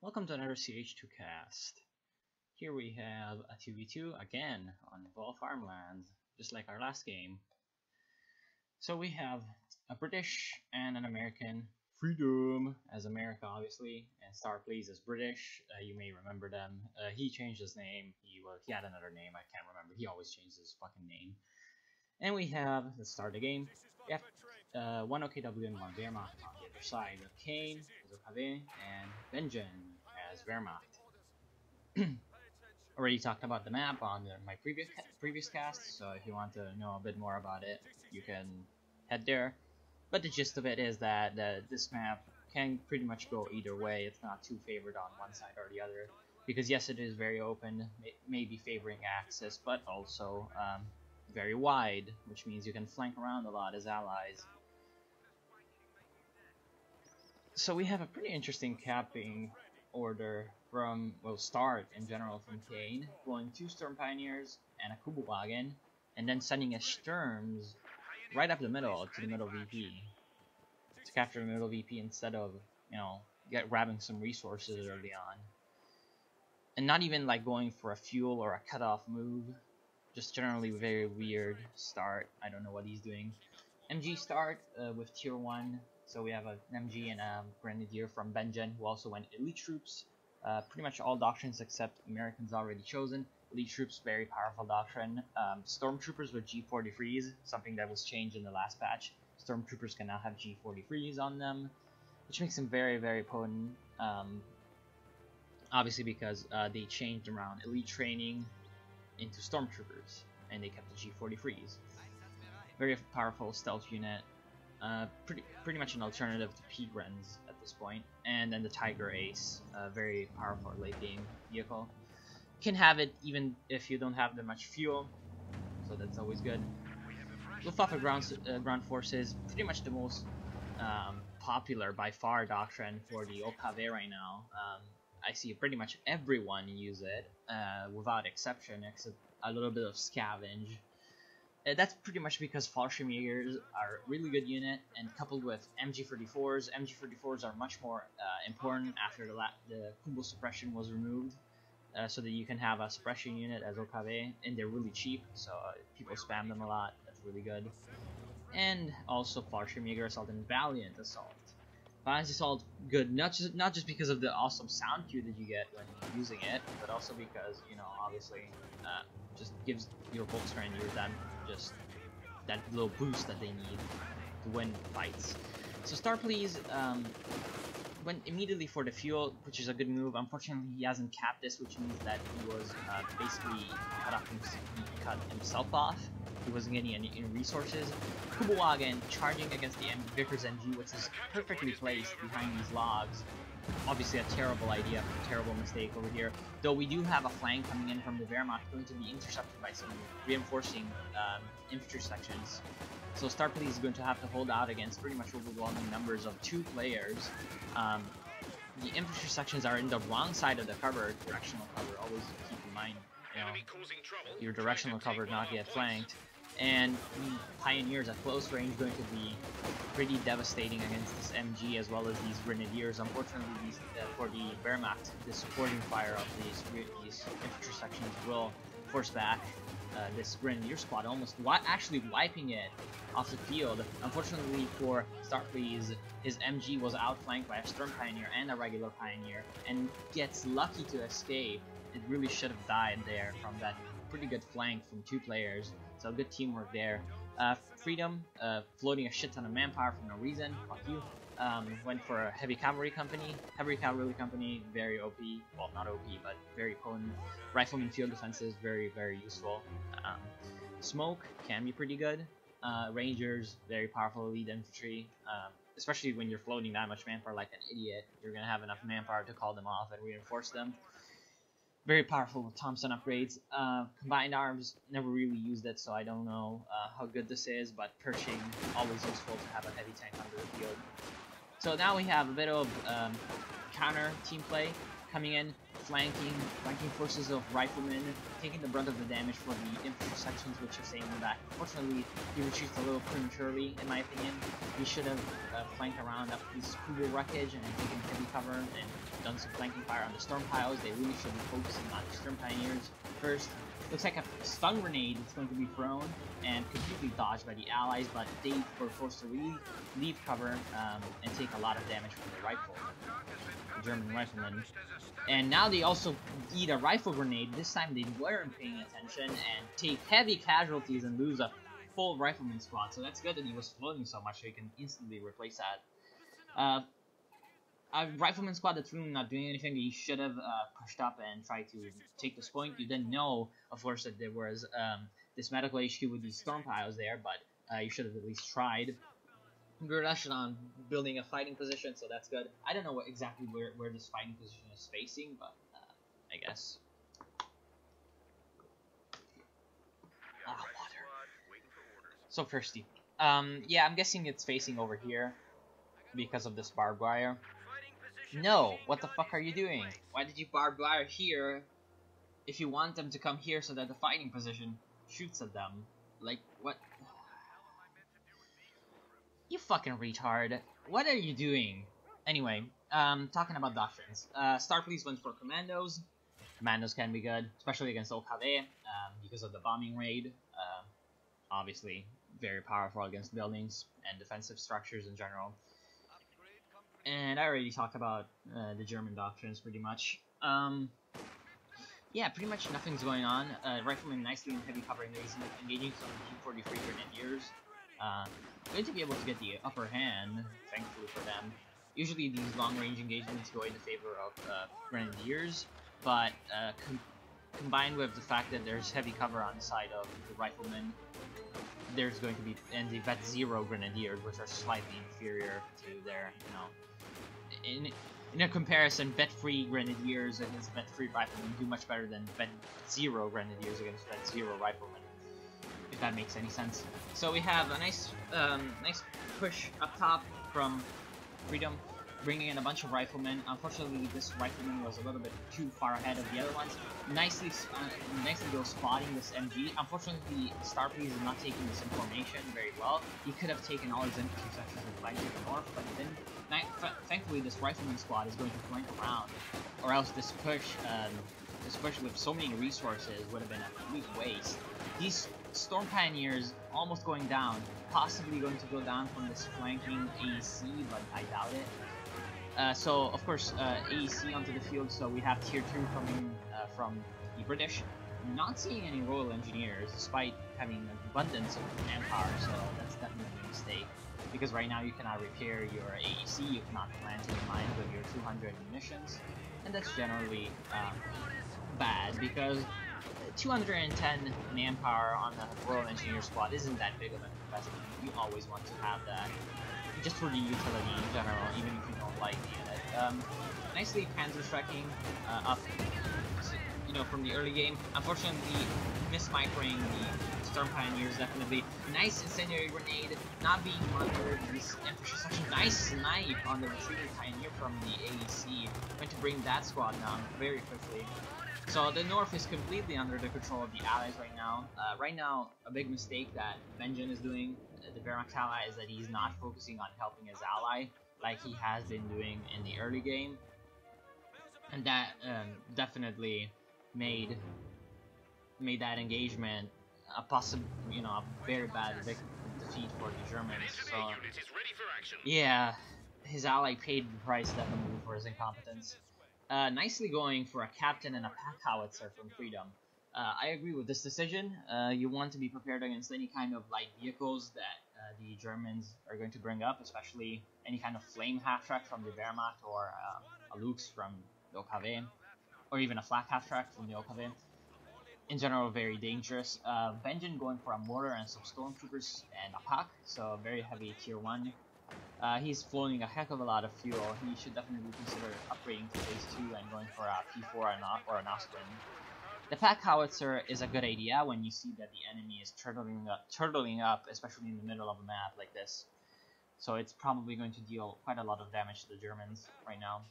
Welcome to another CH2 cast. Here we have a 2v2 again on Vol Farmlands, just like our last game. So we have a British and an American. Freedom as America, obviously, and Starplays as British. You may remember them. He changed his name. He had another name. I can't remember. He always changes his fucking name. And we have, let's start the game. Yep, one OKW and one Wehrmacht on the other side. Kane as OKW and Benjen as Wehrmacht. Already talked about the map on my previous cast, so if you want to know a bit more about it, you can head there. But the gist of it is that this map can pretty much go either way. It's not too favored on one side or the other, because yes, it is very open, maybe favoring Axis, but also very wide, which means you can flank around a lot as allies. So we have a pretty interesting capping order from, well, start in general from Kane, going 2 Storm Pioneers and a Kugelwagen, and then sending a Sturms right up the middle to the middle VP to capture the middle VP instead of, you know, grabbing some resources early on. And not even like going for a fuel or a cutoff move. Just generally very weird start. I don't know what he's doing. MG start with tier 1. So we have an MG and a Grenadier from Benjen, who also went Elite Troops. Pretty much all doctrines except Americans already chosen. Elite Troops, very powerful doctrine. Stormtroopers with G43s, something that was changed in the last patch. Stormtroopers can now have G43s on them, which makes them very, very potent. Obviously because they changed around Elite training into Stormtroopers, and they kept the G43s. Very powerful stealth unit. Pretty much an alternative to P-Grens at this point. And then the Tiger Ace, very powerful late game vehicle. Can have it even if you don't have that much fuel, so that's always good. Luftwaffe ground forces, pretty much the most popular by far doctrine for the OKW right now. I see pretty much everyone use it, without exception, except a little bit of scavenge. That's pretty much because Fallschirmjägers are a really good unit, and coupled with MG34s. MG34s are much more important after the Kumbo suppression was removed, so that you can have a suppression unit as OKW, and they're really cheap, so people spam them a lot. That's really good. And also Fallschirmjäger Assault and Valiant Assault. Valiant Assault, good, not just because of the awesome sound cue that you get when using it, but also because, you know, obviously, just gives your Volksrangers that little boost that they need to win fights. So Starplays went immediately for the fuel, which is a good move. Unfortunately, he hasn't capped this, which means that he was basically cut himself off. He wasn't getting any resources. Kugelwagen charging against the Vickers MG, which is perfectly placed behind these logs. Obviously a terrible idea, a terrible mistake over here. Though we do have a flank coming in from the Wehrmacht, going to be intercepted by some reinforcing infantry sections. So Starplays is going to have to hold out against pretty much overwhelming numbers of 2 players. The infantry sections are in the wrong side of the cover, directional cover. Always keep in mind, you know, your directional cover not get flanked. And the Pioneers at close range going to be pretty devastating against this MG as well as these Grenadiers. Unfortunately, for the Wehrmacht, the supporting fire of these infantry sections will force back this Grenadier squad, almost actually wiping it off the field. Unfortunately for Starplays, his MG was outflanked by a Storm Pioneer and a regular Pioneer, and gets lucky to escape. It really should have died there from that pretty good flank from 2 players. So good teamwork there. Freedom, floating a shit ton of manpower for no reason. Fuck you. Went for a heavy cavalry company. Heavy cavalry company, very OP. Well, not OP, but very potent. Rifleman field defenses, very, very useful. Smoke can be pretty good. Rangers, very powerful elite infantry. Especially when you're floating that much manpower like an idiot, you're gonna have enough manpower to call them off and reinforce them. Very powerful with Thompson upgrades. Combined arms, never really used it, so I don't know how good this is, but Pershing, always useful to have a heavy tank under the field. So now we have a bit of counter team play coming in. flanking forces of riflemen, taking the brunt of the damage for the infantry sections which are staying in the back. Unfortunately, he retreats a little prematurely, in my opinion. He should have flanked around up this Kugel wreckage and taken heavy cover and done some flanking fire on the storm piles. They really should be focusing on the storm pioneers first. Looks like a stun grenade is going to be thrown and completely dodged by the allies, but they were forced to leave cover and take a lot of damage from the rifle, the German riflemen. And now they also eat a rifle grenade. This time they weren't paying attention and take heavy casualties and lose a full rifleman squad. So that's good that he was floating so much so he can instantly replace that. A rifleman squad that's really not doing anything. He should have pushed up and tried to take this point. You didn't know, of course, that there was this medical HQ with these storm piles there, but you should have at least tried. We're rushing on building a fighting position, so that's good. I don't know exactly where this fighting position is facing, but I guess. Water. So thirsty. Yeah, I'm guessing it's facing over here because of this barbed wire. No, what the fuck are you doing? Why did you barbed wire here if you want them to come here so that the fighting position shoots at them? Like, what? You fucking retard. What are you doing? Anyway, talking about doctrines. Starfleet went for commandos. Commandos can be good, especially against OKV, because of the bombing raid. Obviously, very powerful against buildings and defensive structures in general. And I already talked about the German doctrines pretty much. Yeah, pretty much nothing's going on. Riflemen nicely in heavy cover engaging some G43 grenadiers. Good to be able to get the upper hand, thankfully for them. Usually these long-range engagements go in favor of grenadiers, but combined with the fact that there's heavy cover on the side of the riflemen, there's going to be the Vet 0 grenadiers, which are slightly inferior to their, in a comparison, Vet 3 grenadiers against Vet 3 riflemen do much better than Vet 0 grenadiers against Vet 0 riflemen, if that makes any sense. So we have a nice push up top from Freedom, bringing in a bunch of riflemen. Unfortunately, this rifleman was a little bit too far ahead of the other ones. Nicely though spotting this MG. Unfortunately, Starfleet is not taking this information very well. He could have taken all his infantry sections and flanked to the north, but he didn't. Thankfully, this rifleman squad is going to flank around, or else this push with so many resources would have been a complete waste. These Storm Pioneers almost going down, possibly going to go down from this flanking AEC, but I doubt it. So, of course, AEC onto the field, so we have Tier 2 coming from the British. Not seeing any Royal Engineers, despite having an abundance of manpower, so that's definitely a mistake. Because right now you cannot repair your AEC, you cannot plant any mines with your 200 munitions, and that's generally bad, because 210 manpower on the Royal Engineer squad isn't that big of an investment. You always want to have that, just for the utility in general, even if you don't like the unit. Nicely Panzer Trekking up, from the early game. Unfortunately, mismicroing the Storm Pioneers definitely. Nice incendiary grenade, not being monitored. This infantry section, nice snipe on the retreating Pioneer from the AEC. Going to bring that squad down very quickly. So the North is completely under the control of the Allies right now. Right now, a big mistake that Benjamin is doing, the Wehrmacht ally, is that he's not focusing on helping his ally like he has been doing in the early game, and that definitely made that engagement a very bad defeat for the Germans. So yeah, his ally paid the price definitely for his incompetence. Nicely going for a captain and a pack howitzer from Freedom. I agree with this decision. You want to be prepared against any kind of light vehicles that the Germans are going to bring up, especially any kind of flame half-track from the Wehrmacht, or a Lux from the OKW, or even a flak half-track from the OKW. In general, very dangerous. Benjamin going for a mortar and some stormtroopers and a pack, so very heavy tier 1. He's flowing a heck of a lot of fuel. He should definitely consider upgrading to phase 2 and going for a P4 or an Austin. The pack howitzer is a good idea when you see that the enemy is turtling up, especially in the middle of a map like this. So it's probably going to deal quite a lot of damage to the Germans right now.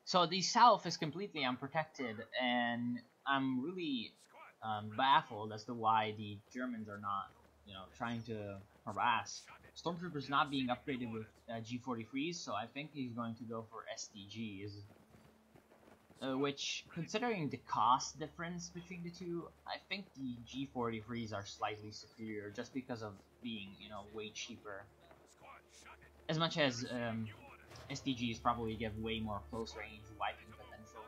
So the south is completely unprotected, and I'm really baffled as to why the Germans are not, trying to harass. Stormtroopers not being upgraded with G43s, so I think he's going to go for SDGs. Which, considering the cost difference between the two, I think the G43s are slightly superior just because of being, way cheaper. As much as SDGs probably give way more close range wiping potential.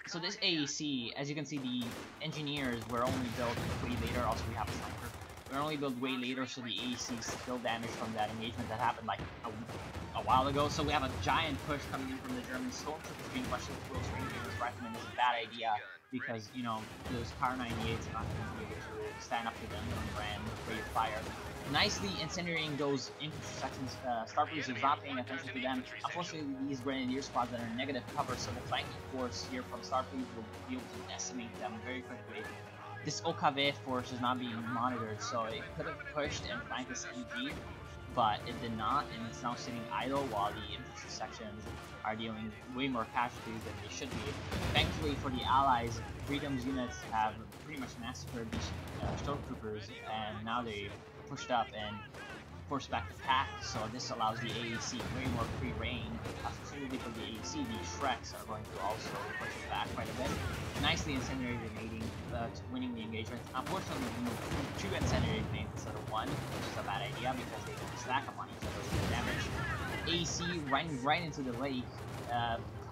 So this AEC, as you can see, the engineers were only built way later. Also, we have a sniper. We're only built way later, so the AEC is still damaged from that engagement that happened like a while ago. So we have a giant push coming in from the German stormtroopers being rushed into close range. This rifleman is a bad idea because, those Car 98s are not going to be able to stand up to them and ran rate of fire. Nicely incinerating those infantry sections. Starfleet is not paying attention to them. Unfortunately, these Grenadier squads are in negative cover, so the flanking force here from Starfleet will be able to decimate them very quickly. This OKV force is not being monitored, so it could have pushed and flanked this MG, but it did not, and it's now sitting idle while the infantry sections are dealing way more casualties than they should be. Thankfully for the Allies, Freedom's units have pretty much massacred these stormtroopers, and now they pushed up and forced back the pack, so this allows the AEC way more free reign. Fortunately for the AEC, the Shreks are going to also push it back quite a bit. Nicely incendiary grenading, winning the engagement. Unfortunately, we moved 2 incendiary grenades instead of 1, which is a bad idea because they don't stack up on each other with damage. AEC running right into the lake,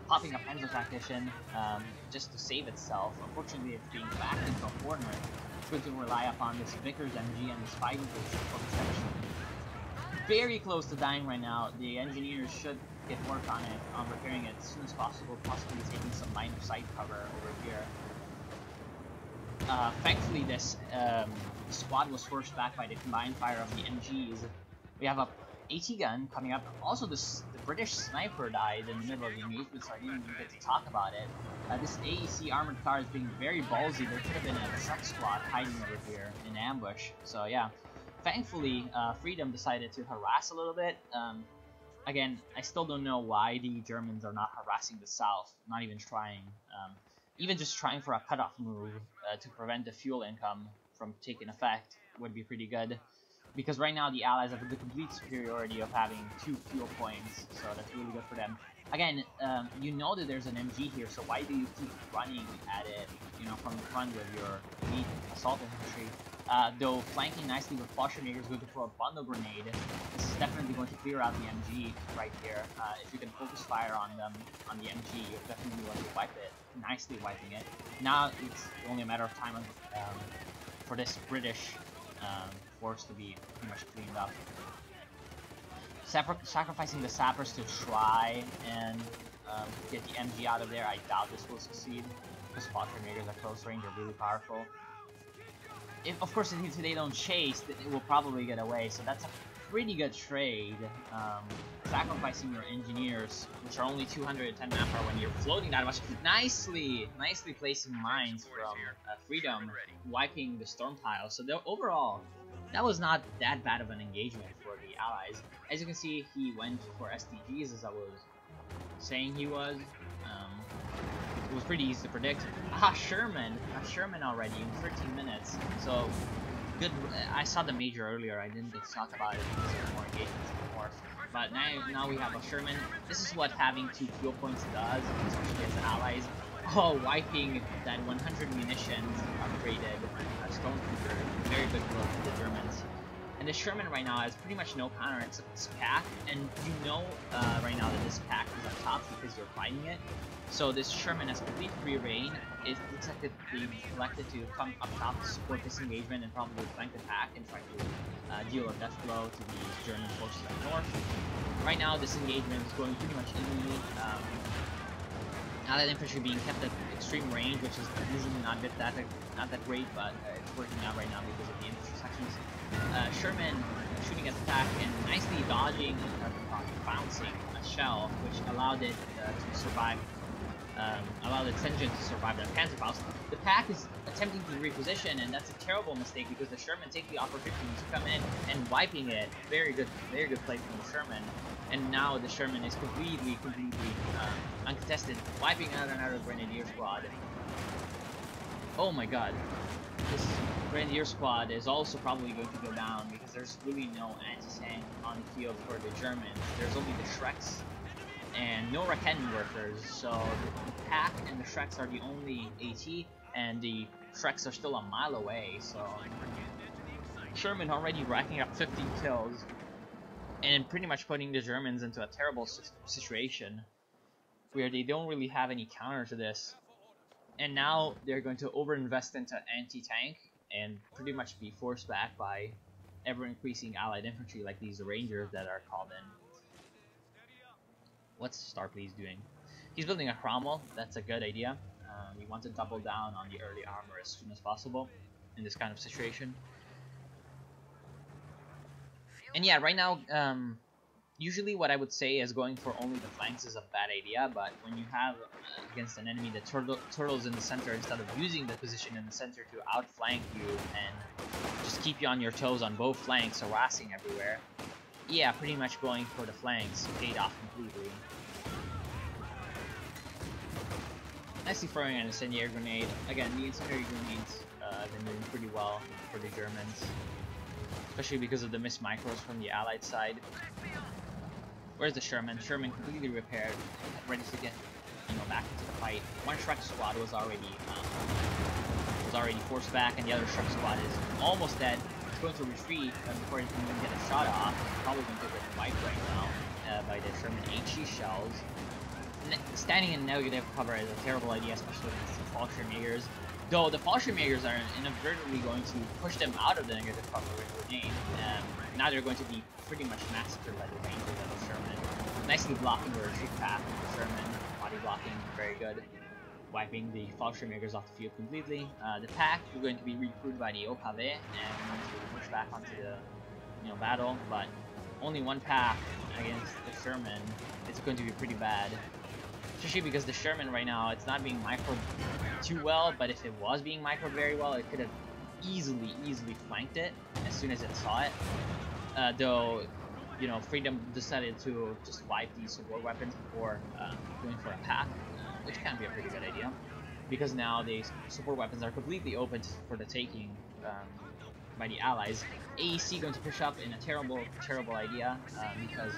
popping a Panzer Tactician just to save itself. Unfortunately, it's being backed into a corner. It's going to rely upon this Vickers MG and this fighting for protection. Very close to dying right now. The engineers should get work on it, on repairing it as soon as possible, possibly taking some line of sight cover over here. Thankfully, this squad was forced back by the combined fire of the MGs. We have a AT gun coming up. Also, the British sniper died in the middle of the engagement, so I didn't even get to talk about it. This AEC armored car is being very ballsy. There could have been a truck squad hiding over here in ambush. So yeah. Thankfully, Freedom decided to harass a little bit. Again, I still don't know why the Germans are not harassing the south, not even trying. Even just trying for a cutoff move to prevent the fuel income from taking effect would be pretty good. Because right now the Allies have the complete superiority of having 2 fuel points, so that's really good for them. Again, you know that there's an MG here, so why do you keep running at it, from the front with your elite assault infantry? Though flanking nicely with Fallschirmjäger is going to throw a bundle grenade. This is definitely going to clear out the MG right here. If you can focus fire on them, on the MG, you're definitely going to wipe it, nicely wiping it. Now it's only a matter of time for this British force to be pretty much cleaned up. Sacrificing the sappers to try and get the MG out of there, I doubt this will succeed, because Fallschirmjägers at close range are really powerful. Of course, if they don't chase, it will probably get away, so that's a pretty good trade. Sacrificing your engineers, which are only 210 manpower when you're floating that much. Nicely placing mines from Freedom, wiping the storm tile. So overall, that was not that bad of an engagement for the Allies. As you can see, he went for SDGs, as I was saying he was. It was pretty easy to predict. Sherman already in 13 minutes. So good. I saw the major earlier. I didn't get to talk about it because there were more engagements, of course. But now we have a Sherman. This is what having 2 fuel points does, especially as allies. Oh, wiping that 100 munitions upgraded stormtrooper. Very big blow for the Germans. And the Sherman right now has pretty much no counter except this pack, and right now that this pack is up top because you're fighting it. So this Sherman has complete free reign. It looks like they elected to come up top to support this engagement and probably flank the pack and try to deal a death blow to the German forces up north. Right now this engagement is going pretty much evenly. Allied infantry being kept at extreme range, which is usually not that great, but it's working out right now because of the infantry sections. Sherman shooting at the pack and nicely dodging, bouncing a shell, which allowed it to survive allow the Tenjin to survive that Panzerfaust. The pack is attempting to reposition, and that's a terrible mistake because the Sherman take the opportunity to come in and wiping it. Very good play from the Sherman. And now the Sherman is completely uncontested, wiping out another Grenadier squad. Oh my god. This Grenadier squad is also probably going to go down because there's really no anti-tank on the field for the Germans. There's only the Shreks and no Raketten workers, so the pack and the Shreks are the only AT, and the Shreks are still a mile away, so Sherman already racking up 15 kills and pretty much putting the Germans into a terrible situation where they don't really have any counter to this. And now they're going to overinvest into anti-tank and pretty much be forced back by ever-increasing allied infantry like these Rangers that are called in. What's Starfleet's doing? He's building a Cromwell. That's a good idea. We want to double down on the early armor as soon as possible in this kind of situation. And yeah, right now, usually what I would say is going for only the flanks is a bad idea, but when you have against an enemy that turtles in the center, instead of using the position in the center to outflank you and just keep you on your toes on both flanks, harassing everywhere, yeah, pretty much going for the flanks paid off completely. Nicely throwing an incendiary grenade. Again, the incendiary grenades have been doing pretty well for the Germans, especially because of the missed micros from the Allied side. Where's the Sherman? Sherman completely repaired, ready to get, back into the fight. One Shrek squad was already forced back, and the other Shrek squad is almost dead. It's going to retreat before he can even get a shot off. It's probably going to get wiped right now by the Sherman HE shells. Standing in negative cover is a terrible idea, especially against the Fallschirmjägers. Though the Fallschirmjägers are inadvertently going to push them out of the negative cover with a grenade. Now they're going to be pretty much massacred by the Rangers and the Sherman. Nicely blocking the retreat path of the Sherman. Body blocking, very good. Wiping the Fallschirmjägers off the field completely. The pack is going to be recruited by the OKW and going to push back onto the battle, but only one pack against the Sherman. It's going to be pretty bad. Especially because the Sherman right now, it's not being microed too well, but if it was being microed very well, it could have easily flanked it as soon as it saw it. Though, Freedom decided to just wipe these support weapons before going for a pack, which can be a pretty good idea, because now the support weapons are completely open for the taking by the Allies. AEC going to push up in a terrible idea, because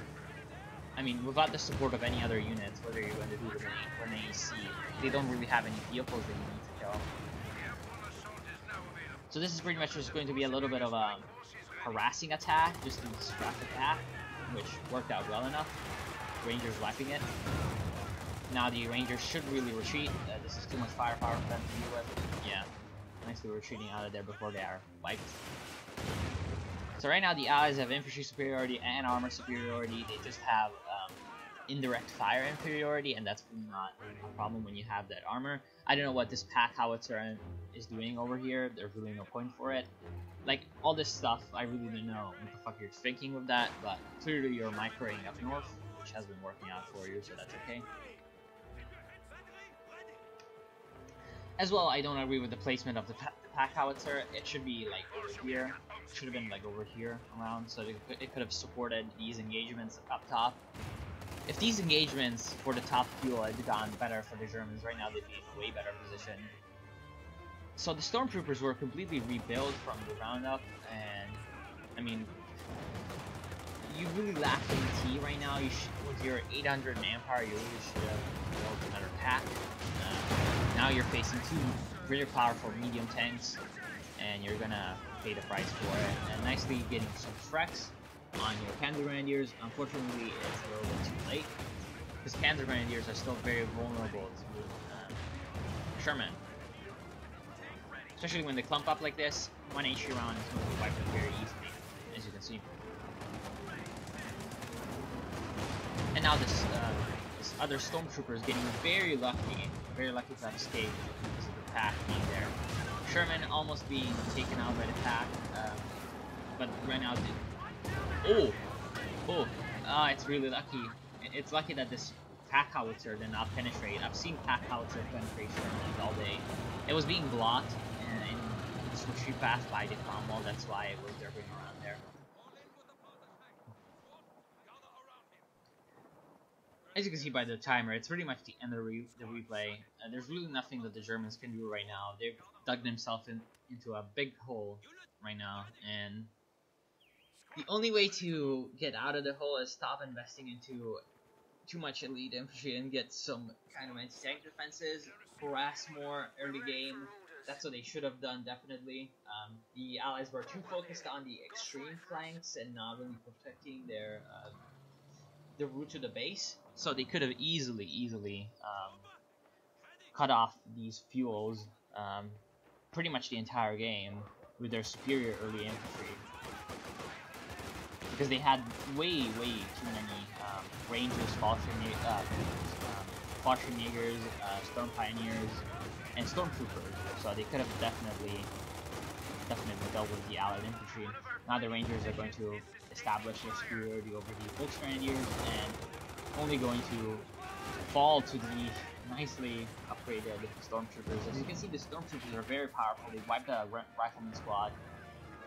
without the support of any other units, whether you're going to do it with an AEC, they don't really have any vehicles that you need to kill. So this is pretty much just going to be a little bit of a harassing attack, just to distract the pack, which worked out well enough. Rangers wiping it. Now the Rangers should really retreat. This is too much firepower for them to deal with. Yeah, nicely retreating out of there before they are wiped. So right now the Allies have infantry superiority and armor superiority. They just have indirect fire inferiority, and that's really not a problem when you have that armor. I don't know what this pack howitzer is doing over here. There's really no point for it. Like, all this stuff, I really don't know what the fuck you're thinking with that, but clearly you're microing up north, which has been working out for you, so that's okay. As well, I don't agree with the placement of the pack howitzer. It should be like over here. It should have been like over here around, so it could have supported these engagements up top. If these engagements for the top fuel had gone better for the Germans, right now they'd be in a way better position. So the Stormtroopers were completely rebuilt from the ground up, and you really lack AT right now. You should, with your 800 manpower, you really should have built another pack. Now you're facing two very powerful medium tanks, and you're gonna pay the price for it. And nicely getting some Shreks on your Panzer Grenadiers. Unfortunately, it's a little bit too late, because Panzer Grenadiers are still very vulnerable to Sherman. Especially when they clump up like this, one HE round is going to wipe them very easily, as you can see. And now this other Stormtrooper is getting very lucky to have escaped because of the pack being there. Sherman almost being taken out by the pack, but right now, it's really lucky. It's lucky that this pack howitzer did not penetrate. I've seen pack howitzer penetrate Shermans all day. It was being blocked in its retreat path by the Cromwell. That's why it was derping around there. As you can see by the timer, it's pretty much the end of the replay. There's really nothing that the Germans can do right now. They've dug themselves into a big hole right now, and the only way to get out of the hole is stop investing into too much elite infantry and get some kind of anti-tank defenses, harass more early game. That's what they should have done, definitely. The Allies were too focused on the extreme flanks and not really protecting their route to the base, so they could have easily cut off these fuels pretty much the entire game with their superior early infantry, because they had way too many Rangers, Fallschirmjägers, Storm Pioneers, and Stormtroopers, so they could have definitely dealt with the Allied infantry. Now the Rangers are going to establish their superiority over the Volksgrenadiers and only going to fall to the nicely upgraded Stormtroopers. As you can see, the Stormtroopers are very powerful. They wiped a Rifleman squad.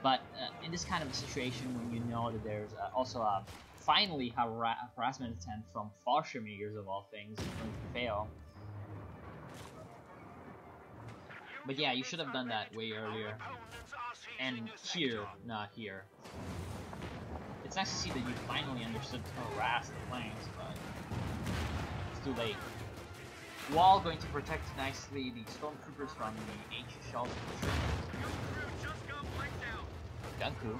But in this kind of a situation, when you know that there's also a finally harassment attempt from Fallschirmjägers of all things is going to fail. But yeah, you should have done that way earlier. And here, not here. It's nice to see that you finally understood to harass the flanks, but it's too late. Wall going to protect nicely the Stormtroopers from the HE shells of the Gunku.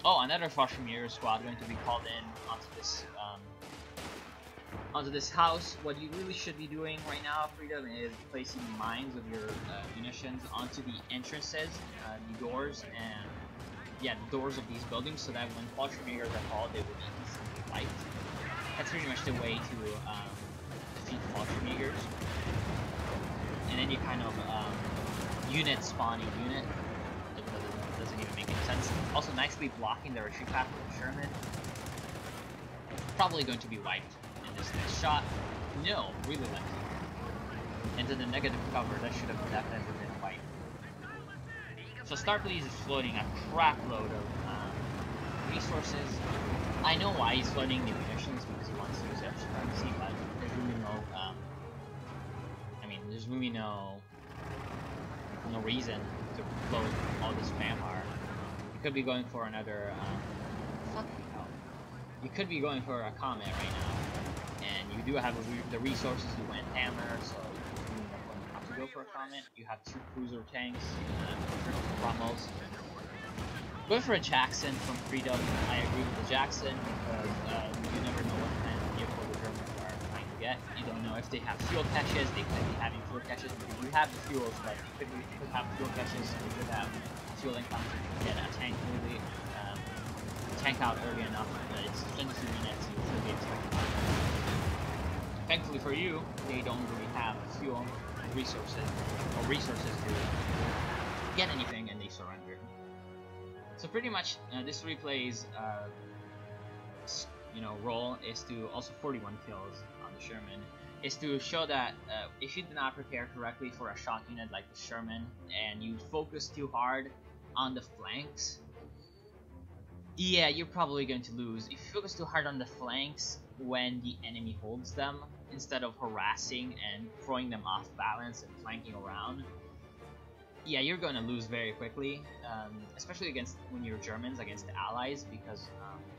Oh, another Fallschirmjäger squad going to be called in onto this house. What you really should be doing right now, Freedom, is placing mines of your munitions onto the entrances, the doors, and yeah, the doors of these buildings, so that when Fallschirmjägers are called, they will be easily wiped. That's pretty much the way to defeat Fallschirmjägers. And then you kind of unit spawning unit. Doesn't even make any sense. Also nicely blocking the retreat path with the Sherman. Probably going to be wiped in this next shot. No, really lucky. Into the negative cover, that should have definitely been wiped. So Starblaze is floating a crap load of resources. I know why he's floating the munitions, because he wants to use extra currency, but there's really no there's really no reason to float all this manpower. You could be going for another fucking hell. You could be going for a comet right now, and you do have the resources to win hammer, so you don't have to go for a comet. You have 2 cruiser tanks, Cromwells. Go for a Jackson from Freedom. I agree with the Jackson, because you never know what kind of vehicle the Germans are trying to get. You don't know if they have fuel caches. They could be having fuel caches. You have the fuels, but you could have fuel caches. You could have fuel income. Get a tank really tank out early enough. It's 22 minutes. You should be expecting. Thankfully for you, they don't really have fuel resources to get anything, and they surrender. So pretty much, this replay's role is to also 41 kills on the Sherman, is to show that if you do not prepare correctly for a shock unit like the Sherman, and you focus too hard on the flanks, yeah, you're probably going to lose. If you focus too hard on the flanks when the enemy holds them, instead of harassing and throwing them off balance and flanking around, yeah, you're going to lose very quickly, especially when you're Germans against the Allies, because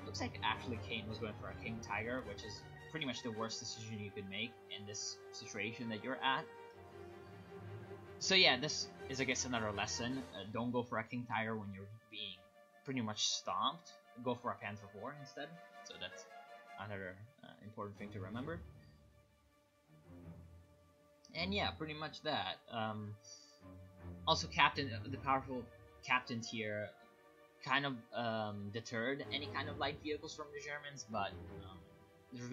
it looks like actually Kane was going for a King Tiger, which is pretty much the worst decision you could make in this situation that you're at. So yeah, this is, I guess, another lesson. Don't go for a King Tiger when you're being pretty much stomped. Go for a Panzer IV instead. So that's another important thing to remember. And yeah, pretty much that. Also, the powerful captain tier kind of deterred any kind of light vehicles from the Germans, but there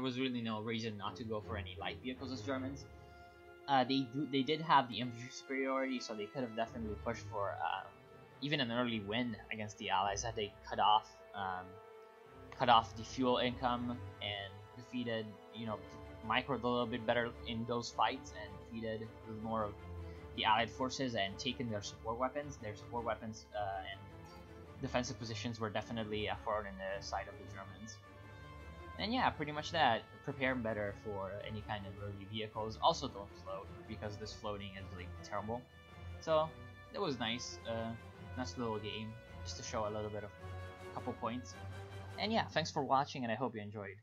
was really no reason not to go for any light vehicles as Germans. They did have the infantry superiority, so they could have definitely pushed for even an early win against the Allies had they cut off the fuel income and defeated, microed a little bit better in those fights and defeated more of the Allied forces and taken their support weapons. Their support weapons and defensive positions were definitely a thorn in the side of the Germans. And yeah, pretty much that. Prepare better for any kind of early vehicles. Also don't float, because this floating is like terrible. So it was nice. Nice little game, just to show a little bit of a couple points. And yeah, thanks for watching, and I hope you enjoyed.